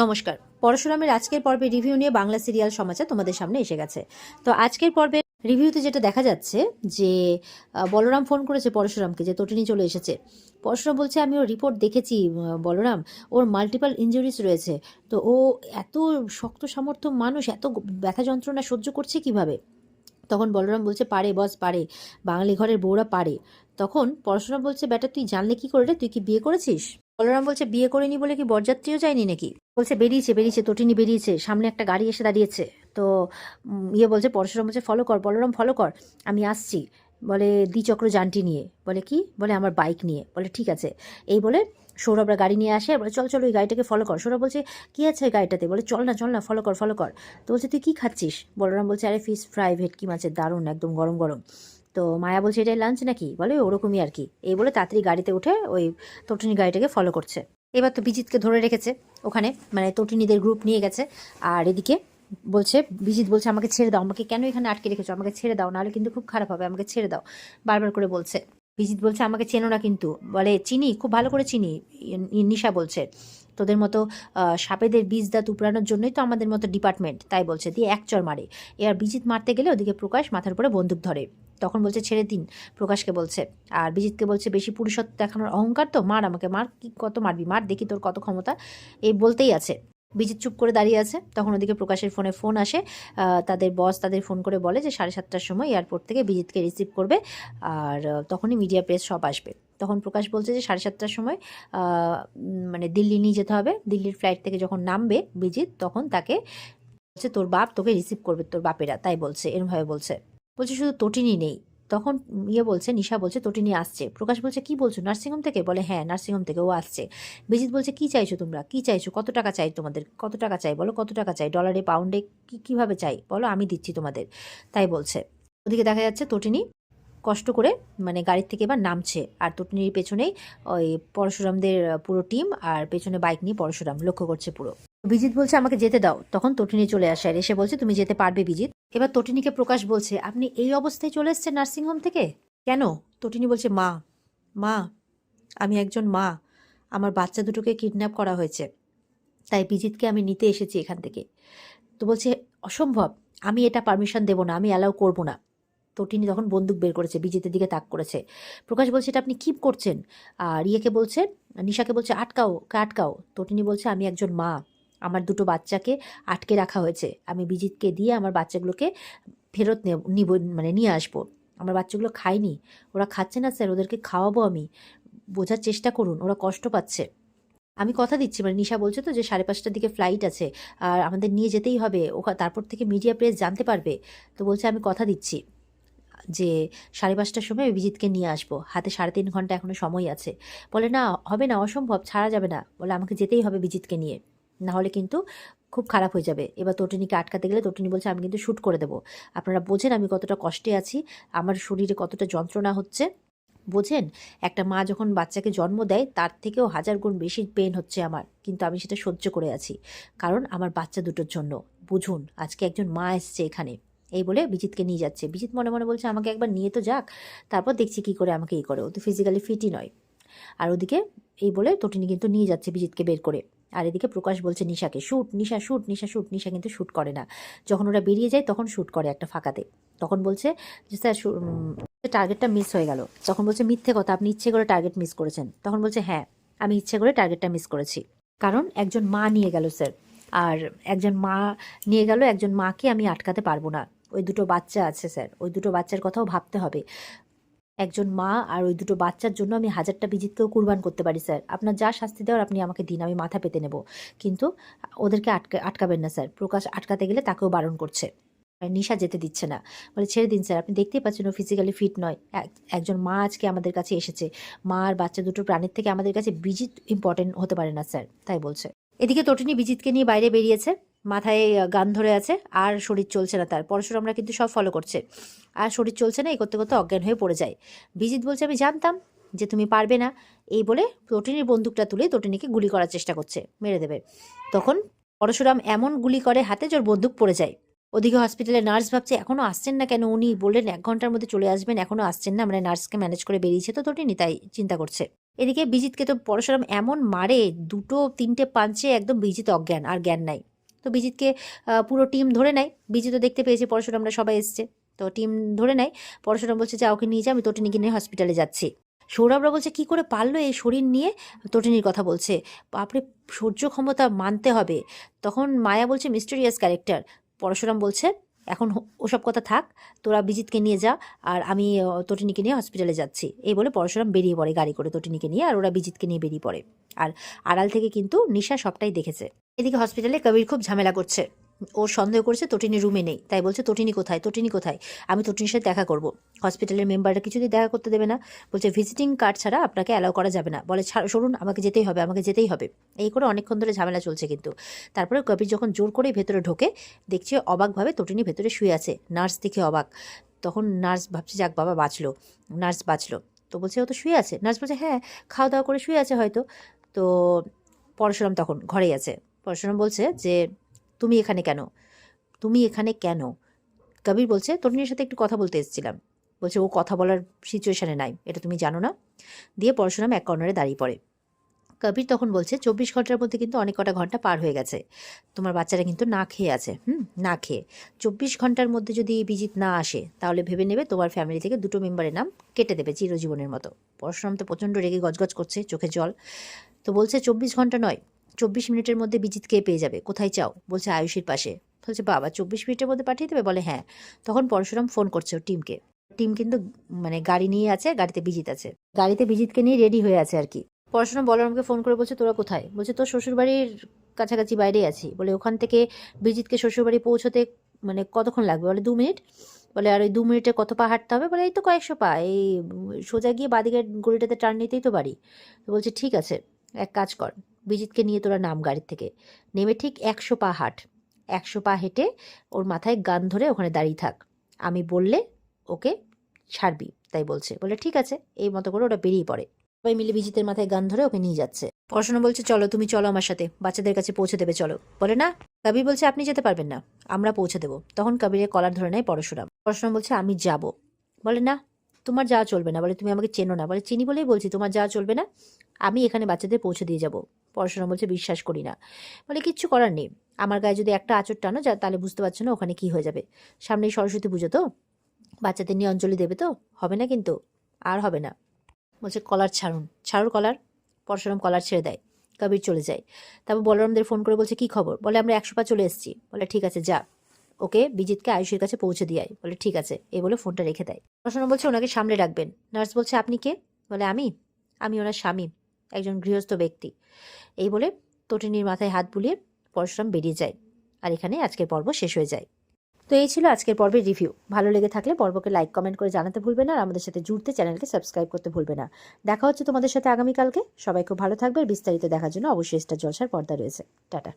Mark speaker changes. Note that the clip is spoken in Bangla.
Speaker 1: নমস্কার। পরশুরামের আজকের পর্বে রিভিউ নিয়ে বাংলা সিরিয়াল সমাচার তোমাদের সামনে এসে গেছে। তো আজকের পর্বে রিভিউতে যেটা দেখা যাচ্ছে যে বলরাম ফোন করেছে পরশুরামকে যে তটিনী চলে এসেছে। পরশুরাম বলছে আমি ওর রিপোর্ট দেখেছি বলরাম, ওর মাল্টিপল ইনজুরিস রয়েছে। তো ও এত শক্ত সামর্থ্য মানুষ এত ব্যথা যন্ত্রণা সহ্য করছে কিভাবে? তখন বলরাম বলছে পারে বস পারে, বাঙালি ঘরের বউরা পারে। তখন পরশুরাম বলছে বেটা তুই জানলে কি করে রে, তুই কি বিয়ে করেছিস? বলরাম বলছে বিয়ে করিনি বলে কি বরযাত্রীও যায়নি নাকি? বলছে বেরিয়েছে বেরিয়েছে, তটিনী বেরিয়েছে, সামনে একটা গাড়ি এসে দাঁড়িয়েছে। তো বলছে পরশুরাম বলছে ফলো কর বলরাম ফলো কর, আমি আসছি। বলে দ্বিচক্র যানটি নিয়ে। বলে কি? বলে আমার বাইক নিয়ে। বলে ঠিক আছে। এই বলে সৌরভরা গাড়ি নিয়ে আসে, বলে চল চল ওই গাড়িটাকে ফলো কর। সৌরভ বলছে কি আছে ওই গাড়িটাতে? বলে চল না ফলো কর ফলো কর। তো বলছে তুই কি খাচ্ছিস? বলরাম বলছে আরে ফিশ ফ্রাই ভেটকি মাছের, দারুণ একদম গরম গরম। তো মায়া বলছে এটাই লাঞ্চ নাকি? বলে ওরকমই আর কি। এই বলে তাড়াতাড়ি গাড়িতে উঠে ওই তটিনী গাড়িটাকে ফলো করছে। এবার তো বিজিতকে ধরে রেখেছে ওখানে, মানে তটিনীদের গ্রুপ নিয়ে গেছে। আর এদিকে বলছে বিজিত বলছে আমাকে ছেড়ে দাও, আমাকে কেন এখানে আটকে রেখেছো, আমাকে ছেড়ে দাও, নাহলে কিন্তু খুব খারাপ হবে, আমাকে ছেড়ে দাও, বারবার করে বলছে। বিজিত বলছে আমাকে চেনো না কিন্তু। বলে চিনি, খুব ভালো করে চিনি। নিশা বলছে তোদের মতো সাপেদের বীজ দাঁত উপড়ানোর জন্যই তো আমাদের মতো ডিপার্টমেন্ট, তাই বলছে। দিয়ে এক চড় মারে। এবার বিজিত মারতে গেলে ওদিকে প্রকাশ মাথার উপরে বন্দুক ধরে। তখন বলছে ছেড়ে দিন, প্রকাশকে বলছে। আর বিজিতকে বলছে বেশি পুরুষত্ব দেখানোর অহংকার তো, মার আমাকে মার, কি কত মারবি মার, দেখি তোর কত ক্ষমতা। এই বলতেই আছে। বিজিত চুপ করে দাঁড়িয়ে আছে। তখন ওদিকে প্রকাশের ফোনে ফোন আসে। তাদের বস তাদের ফোন করে বলে যে 7:30টার সময় এয়ারপোর্ট থেকে বিজিতকে রিসিভ করবে। আর তখনই মিডিয়া প্রেস সব আসবে। তখন প্রকাশ বলছে যে 7:30টার সময় মানে দিল্লি নিয়ে যেতে হবে। দিল্লির ফ্লাইট থেকে যখন নামবে বিজিত, তখন তাকে বলছে তোর বাপ তোকে রিসিভ করবে, তোর বাপেরা, তাই বলছে, এরমভাবে বলছে। বলছে শুধু তটিনী নেই। তখন বলছে নিশা বলছে তটিনী আসছে। প্রকাশ বলছে কি বলছো, নার্সিংহোম থেকে? বলে হ্যাঁ নার্সিংহোম থেকে ও আসছে। বিজিত বলছে কি চাইছো তোমরা, কি চাইছো, কত টাকা চাই তোমাদের, কত টাকা চাই বলো, কত টাকা চাই, ডলারে পাউন্ডে কিভাবে চাই বলো, আমি দিচ্ছি তোমাদের, তাই বলছে। ওদিকে দেখা যাচ্ছে তটিনী কষ্ট করে মানে গাড়ির থেকে এবার নামছে। আর তটিনীর পেছনেই ওই পরশুরামদের পুরো টিম, আর পেছনে বাইক নিয়ে পরশুরাম লক্ষ্য করছে পুরো। বিজিত বলছে আমাকে যেতে দাও। তখন তটিনী চলে আসে আর এসে বলছে তুমি যেতে পারবে বিজিত। এবার তটিনীকে প্রকাশ বলছে আপনি এই অবস্থায় চলে এসেছেন নার্সিংহোম থেকে কেন? তটিনী বলছে মা, মা আমি একজন মা, আমার বাচ্চা দুটোকে কিডন্যাপ করা হয়েছে, তাই বিজিতকে আমি নিতে এসেছি এখান থেকে। তো বলছে অসম্ভব, আমি এটা পারমিশন দেবো না, আমি অ্যালাউ করবো না। তটিনী তখন বন্দুক বের করেছে, বিজিতের দিকে তাক করেছে। প্রকাশ বলছে এটা আপনি কি করছেন? আর বলছে, নিশাকে বলছে আটকাও আটকাও। তটিনী বলছে আমি একজন মা, আমার দুটো বাচ্চাকে আটকে রাখা হয়েছে, আমি বিজিতকে দিয়ে আমার বাচ্চাগুলোকে ফেরত নিব, মানে নিয়ে আসবো। আমার বাচ্চাগুলো খায়নি, ওরা খাচ্ছে না স্যার, ওদেরকে খাওয়াবো আমি, বোঝার চেষ্টা করুন, ওরা কষ্ট পাচ্ছে। আমি কথা দিচ্ছি, মানে নিশা বলছে তো যে 5:30টার দিকে ফ্লাইট আছে আর আমাদের নিয়ে যেতেই হবে, তারপর থেকে মিডিয়া প্রেস জানতে পারবে। তো বলছে আমি কথা দিচ্ছি যে 5:30টার সময় অভিজিৎকে নিয়ে আসবো, হাতে 3.5 ঘন্টা এখনো সময় আছে। বলে না হবে না, অসম্ভব, ছাড়া যাবে না। বলে আমাকে যেতেই হবে বিজিতকে নিয়ে, না হলে কিন্তু খুব খারাপ হয়ে যাবে। এবার তটিনীকে আটকাতে গেলে তটিনী বলছে আমি কিন্তু শ্যুট করে দেবো, আপনারা বোঝেন আমি কতটা কষ্টে আছি, আমার শরীরে কতটা যন্ত্রণা হচ্ছে, বোঝেন? একটা মা যখন বাচ্চাকে জন্ম দেয় তার থেকেও 1000 গুণ বেশি পেন হচ্ছে আমার, কিন্তু আমি সেটা সহ্য করে আছি, কারণ আমার বাচ্চা দুটোর জন্য। বুঝুন, আজকে একজন মা এসছে এখানে। এই বলে বিজিতকে নিয়ে যাচ্ছে। বিজিত মনে মনে বলছে আমাকে একবার নিয়ে তো যাক, তারপর দেখছি কি করে আমাকে করে, ও তো ফিজিক্যালি ফিটই নয়। আর ওদিকে এই বলে তটিনী কিন্তু নিয়ে যাচ্ছে বিজিতকে বের করে। আর এদিকে প্রকাশ বলছে নিশাকে শুট, নিশা শুট, নিশা শুট। নিশা কিন্তু শ্যুট করে না, যখন ওরা বেরিয়ে যায় তখন শ্যুট করে একটা ফাঁকাতে। তখন বলছে যে স্যার টার্গেটটা মিস হয়ে গেল। তখন বলছে মিথ্যে কথা, আপনি ইচ্ছে করে টার্গেট মিস করেছেন। তখন বলছে হ্যাঁ আমি ইচ্ছে করে টার্গেটটা মিস করেছি, কারণ একজন মা নিয়ে গেল স্যার, আর একজন মা নিয়ে গেল, একজন মাকে আমি আটকাতে পারবো না। ওই দুটো বাচ্চা আছে স্যার, ওই দুটো বাচ্চার কথাও ভাবতে হবে। একজন মা আর ওই দুটো বাচ্চার জন্য আমি 1000টা বিজিতকেও কুরবান করতে পারি স্যার, আপনার যা শাস্তি দেওয়ার আপনি আমাকে দিন, আমি মাথা পেতে নেব, কিন্তু ওদেরকে আটকাবেন না স্যার। প্রকাশ আটকাতে গেলে তাকেও বারণ করছে, আর নিশা যেতে দিচ্ছে না। বলে ছেড়ে দিন স্যার, আপনি দেখতেই পাচ্ছেন ও ফিজিক্যালি ফিট নয়, একজন মা আজকে আমাদের কাছে এসেছে, মা আর বাচ্চা দুটো প্রাণের থেকে আমাদের কাছে বিজিত ইম্পর্টেন্ট হতে পারে না স্যার, তাই বলছে। এদিকে তটিনী বিজিতকে নিয়ে বাইরে বেরিয়েছে, মাথায় গান ধরে আছে, আর শরীর চলছে না তার। পরশুরামরা কিন্তু সব ফলো করছে, আর শরীর চলছে না, এই করতে করতে অজ্ঞান হয়ে পড়ে যায়। বিজিত বলছে আমি জানতাম যে তুমি পারবে না, এই বলে তটিনীর বন্দুকটা তুলে তটিনীকে গুলি করার চেষ্টা করছে, মেরে দেবে। তখন পরশুরাম এমন গুলি করে হাতে যে ওর বন্দুক পড়ে যায়। ওদিকে হসপিটালে নার্স ভাবছে এখনো আসছেন না কেন, উনি বললেন 1 ঘন্টার মধ্যে চলে আসবেন, এখনো আসছেন না, মানে নার্সকে ম্যানেজ করে বেরিয়েছে তো তটিনী, তাই চিন্তা করছে। এদিকে বিজিতকে তো পরশুরাম এমন মারে, 2-3টে পাঞ্চে একদম বিজিত অজ্ঞান, আর জ্ঞান নাই। তো বিজিতকে পুরো টিম ধরে নেয়, বিজিতও দেখতে পেয়েছে পরশুরামরা সবাই এসছে, তো টিম ধরে নেয়। পরশুরাম বলছে যা ওকে নিয়ে যা, আমি তটিনীকে নিয়ে হসপিটালে যাচ্ছি। সৌরভরা বলছে কি করে পারলো এই শরীর নিয়ে, তটিনীর কথা বলছে, বাপরে সহ্য ক্ষমতা মানতে হবে। তখন মায়া বলছে মিস্টেরিয়াস ক্যারেক্টার। পরশুরাম বলছে এখন ওসব কথা থাক, তোরা বিজিতকে নিয়ে যা, আর আমি তটিনীকে নিয়ে হসপিটালে যাচ্ছি। এই বলে পরশুরাম বেরিয়ে পড়ে গাড়ি করে তটিনীকে নিয়ে, আর ওরা বিজিতকে নিয়ে বেরিয়ে পড়ে। আর আড়াল থেকে কিন্তু নিশা সবটাই দেখেছে। এদিকে হসপিটালে কবির খুব ঝামেলা করছে, ওর সন্দেহ করছে তটিনী রুমে নেই, তাই বলছে তটিনী কোথায়, তটিনী কোথায়, আমি তটিনীর সাথে দেখা করব। হসপিটালের মেম্বাররা কিছুতেই দেখা করতে দেবে না, বলছে ভিজিটিং কার্ড ছাড়া আপনাকে অ্যালাউ করা যাবে না। বলে সরুন, আমাকে যেতেই হবে, আমাকে যেতেই হবে। এই করে অনেকক্ষণ ধরে ঝামেলা চলছে কিন্তু। তারপরে কবির যখন জোর করেই ভেতরে ঢোকে, দেখছে অবাকভাবে তটিনী ভেতরে শুয়ে আছে। নার্স দেখে অবাক। তখন নার্স ভাবছে যাক বাবা বাঁচলো, নার্স বাঁচলো। তো বলছে ও তো শুয়ে আছে। নার্স বলছে হ্যাঁ, খাওয়া দাওয়া করে শুয়ে আছে হয়তো। তো পরশুরাম তখন ঘরেই আছে। পরশুরাম বলছে যে তুমি এখানে কেন, তুমি এখানে কেন? কবির বলছে তটিনীর সাথে একটু কথা বলতে এসেছিলাম। বলছে ও কথা বলার সিচুয়েশানে নাই, এটা তুমি জানো না। দিয়ে পরশুরাম এক কর্নারে দাঁড়িয়ে পড়ে। কবির তখন বলছে 24 ঘন্টার মধ্যে কিন্তু অনেক কটা ঘন্টা পার হয়ে গেছে, তোমার বাচ্চারা কিন্তু না খেয়ে আছে, না খেয়ে। 24 ঘন্টার মধ্যে যদি বিজিত না আসে, তাহলে ভেবে নেবে তোমার ফ্যামিলি থেকে 2টো মেম্বারের নাম কেটে দেবে চিরজীবনের মতো। পরশুরাম তো প্রচণ্ড রেগে গজগজ করছে, চোখে জল। তো বলছে 24 ঘন্টা নয়, 24 মিনিটের মধ্যে বিজিতকে পেয়ে যাবে, কোথায় চাও? বলছে আয়ুষীর পাশে। বলছে বাবা 24 মিনিটের মধ্যে পাঠিয়ে দেবে? বলে হ্যাঁ। তখন পরশুরাম ফোন করছে ওর টিমকে। টিম কিন্তু মানে গাড়ি নিয়ে আছে, গাড়িতে বিজিত আছে, গাড়িতে বিজিতকে নিয়ে রেডি হয়ে আছে আর কি। পরশুরাম বলরামকে ফোন করে বলছে তোরা কোথায়? বলছে তোর শ্বশুরবাড়ির কাছাকাছি বাইরেই আছি। বলে ওখান থেকে বিজিতকে শ্বশুরবাড়ি পৌঁছতে মানে কতক্ষণ লাগবে? বলে 2 মিনিট। বলে আর ওই 2 মিনিটে কত পা হাঁটতে হবে? বলে এই তো কয়েকশো পা, এই সোজা গিয়ে বাদিকের গলিটাতে টার্ন নিতেই তো বাড়ি। তো বলছে ঠিক আছে, এক কাজ কর, বিজিতকে নিয়ে তোরা নাম গাড়ির থেকে, নেমে ঠিক 100 পা হাঁট, 100 পা হেঁটে ওর মাথায় গান ধরে ওখানে দাঁড়িয়ে থাক, আমি বললে ওকে ছাড়বি। তাই বলছে। বলে ঠিক আছে। এই মতো করে ওরা বেরিয়ে পড়ে। সবাই মিলে বিজিতের মাথায় গান ধরে ওকে নিয়ে যাচ্ছে। পড়াশোনা বলছে চলো তুমি চলো আমার সাথে, বাচ্চাদের কাছে পৌঁছে দেবে চলো। বলে না। কবির বলছে আপনি যেতে পারবেন না, আমরা পৌঁছে দেবো। তখন কবিরের কলার ধরে নেয় পরশুরাম। পরশুরাম বলছে আমি যাব। বলে না, তোমার যাওয়া চলবে না। বলে তুমি আমাকে চেনো না। বলে চিনি বলেই বলছি তোমার যাওয়া চলবে না, আমি এখানে বাচ্চাদের পৌঁছে দিয়ে যাব। পরশুরাম বলছে বিশ্বাস করি না। বলে কিচ্ছু করার নেই, আমার গায়ে যদি একটা আঁচড় টানো যা, তাহলে বুঝতে পারছো না ওখানে কি হয়ে যাবে। সামনেই সরস্বতী পুজো, তো বাচ্চাদের নিয়ে অঞ্জলি দেবে, তো হবে না কিন্তু, আর হবে না। বলছে কলার ছাড়ুন, ছাড়ুর কলার। পরশুরাম কলার ছেড়ে দেয়। কবির চলে যায়। তারপর বলরামদের ফোন করে বলছে কি খবর? বলে আমরা 100 পা চলে এসেছি। বলে ঠিক আছে যা, ওকে বিজিতকে আয়ুষের কাছে পৌঁছে দিয়ে আয়। বলে ঠিক আছে। এই বলে ফোনটা রেখে দেয়। পরশুরাম বলছে ওনাকে সামলে রাখবেন। নার্স বলছে আপনি কে? বলে আমি আমি ওনার স্বামী, একজন গৃহস্থ ব্যক্তি। এই বলে তটিনীর মাথায় হাত বুলিয়ে পরশুরাম বেরিয়ে যায়। আর এখানে আজকের পর্ব শেষ হয়ে যায়। তো এই ছিল আজকের পর্বের রিভিউ। ভালো লেগে থাকলে পর্বকে লাইক কমেন্ট করে জানাতে ভুলবে না, আর আমাদের সাথে জুড়তে চ্যানেলকে সাবস্ক্রাইব করতে ভুলবে না। দেখা হচ্ছে তোমাদের সাথে আগামীকালকে। সবাই খুব ভালো থাকবে। বিস্তারিত দেখার জন্য অবশ্যই স্টার জলসার পর্দা রয়েছে। টাটা।